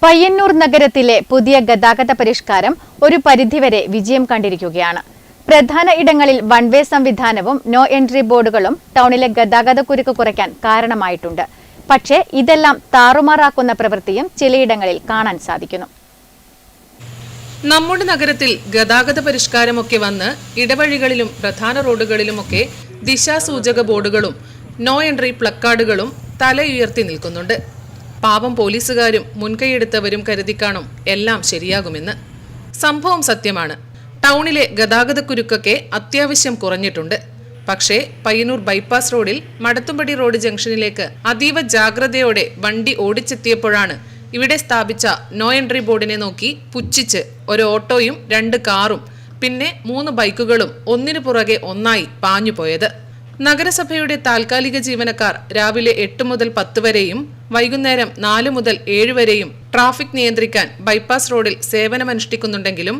പയ്യന്നൂർ നഗരത്തിലെ പുതിയ ഗതാഗത പരിഷ്കാരം ഒരു പരിധിവരെ വിജയം കണ്ടിരിക്കുകയാണ്. പ്രധാന ഇടങ്ങളിൽ വൺ വേ സംവിധാനവും നോ എൻട്രി ബോർഡുകളും ടൗണിലെ ഗതാഗതക്കുരുക്ക് കുറയ്ക്കാൻ കാരണമായിട്ടുണ്ട്. പക്ഷേ ഇതെല്ലാം താറുമാറാക്കുന്ന പ്രവൃത്തിയും ചിലയിടങ്ങളിൽ കാണാൻ സാധിക്കുന്നു. നമ്മുടെ നഗരത്തിൽ ഗതാഗത പരിഷ്കാരമൊക്കെ വന്ന് ഇടവഴികളിലും പ്രധാന റോഡുകളിലുമൊക്കെ ദിശാസൂചക ബോർഡുകളും നോ എൻട്രി പ്ലക്കാർഡുകളും തലയുയർത്തി നിൽക്കുന്നുണ്ട്. പാവം പോലീസുകാരും മുൻകൈയെടുത്തവരും കരുതിക്കാണും എല്ലാം ശരിയാകുമെന്ന്. സംഭവം സത്യമാണ്. ടൗണിലെ ഗതാഗതക്കുരുക്കൊക്കെ അത്യാവശ്യം കുറഞ്ഞിട്ടുണ്ട്. പക്ഷേ പയ്യന്നൂർ ബൈപ്പാസ് റോഡിൽ മടത്തുംപടി റോഡ് ജംഗ്ഷനിലേക്ക് അതീവ ജാഗ്രതയോടെ വണ്ടി ഓടിച്ചെത്തിയപ്പോഴാണ് ഇവിടെ സ്ഥാപിച്ച നോ എൻട്രി ബോർഡിനെ നോക്കി പുച്ഛിച്ച് ഒരു ഓട്ടോയും 2 കാറും പിന്നെ 3 ബൈക്കുകളും ഒന്നിനു പുറകെ ഒന്നായി പാഞ്ഞുപോയത്. നഗരസഭയുടെ താൽക്കാലിക ജീവനക്കാർ രാവിലെ 8 മുതൽ 10 വരെയും വൈകുന്നേരം 4 മുതൽ 7 വരെയും ട്രാഫിക് നിയന്ത്രിക്കാൻ ബൈപ്പാസ് റോഡിൽ സേവനമനുഷ്ഠിക്കുന്നുണ്ടെങ്കിലും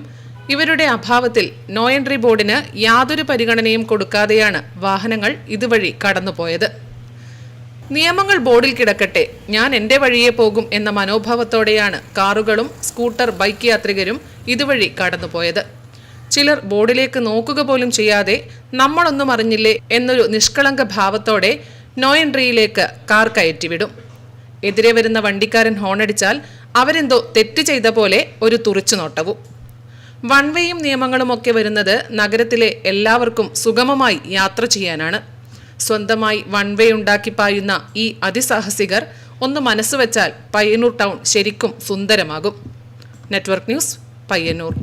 ഇവരുടെ അഭാവത്തിൽ നോ എൻട്രി ബോർഡിന് യാതൊരു പരിഗണനയും കൊടുക്കാതെയാണ് വാഹനങ്ങൾ ഇതുവഴി കടന്നുപോയത്. നിയമങ്ങൾ ബോർഡിൽ കിടക്കട്ടെ, ഞാൻ എൻ്റെ വഴിയെ പോകും എന്ന മനോഭാവത്തോടെയാണ് കാറുകളും സ്കൂട്ടർ ബൈക്ക് യാത്രികരും ഇതുവഴി കടന്നുപോയത്. ചിലർ ബോർഡിലേക്ക് നോക്കുക പോലും ചെയ്യാതെ നമ്മളൊന്നും അറിഞ്ഞില്ലേ എന്നൊരു നിഷ്കളങ്ക ഭാവത്തോടെ നോ എൻട്രിയിലേക്ക് കാർ കയറ്റിവിടും. എതിരെ വരുന്ന വണ്ടിക്കാരൻ ഹോണടിച്ചാൽ അവരെന്തോ തെറ്റ് ചെയ്ത പോലെ ഒരു തുറിച്ചുനോട്ടവും. വൺവേയും നിയമങ്ങളുമൊക്കെ വരുന്നത് നഗരത്തിലെ എല്ലാവർക്കും സുഗമമായി യാത്ര ചെയ്യാനാണ്. സ്വന്തമായി വൺവേ ഉണ്ടാക്കി പായുന്ന ഈ അതിസാഹസികർ ഒന്ന് മനസ്സുവെച്ചാൽ പയ്യന്നൂർ ടൗൺ ശരിക്കും സുന്ദരമാകും. Network news, Payyanur.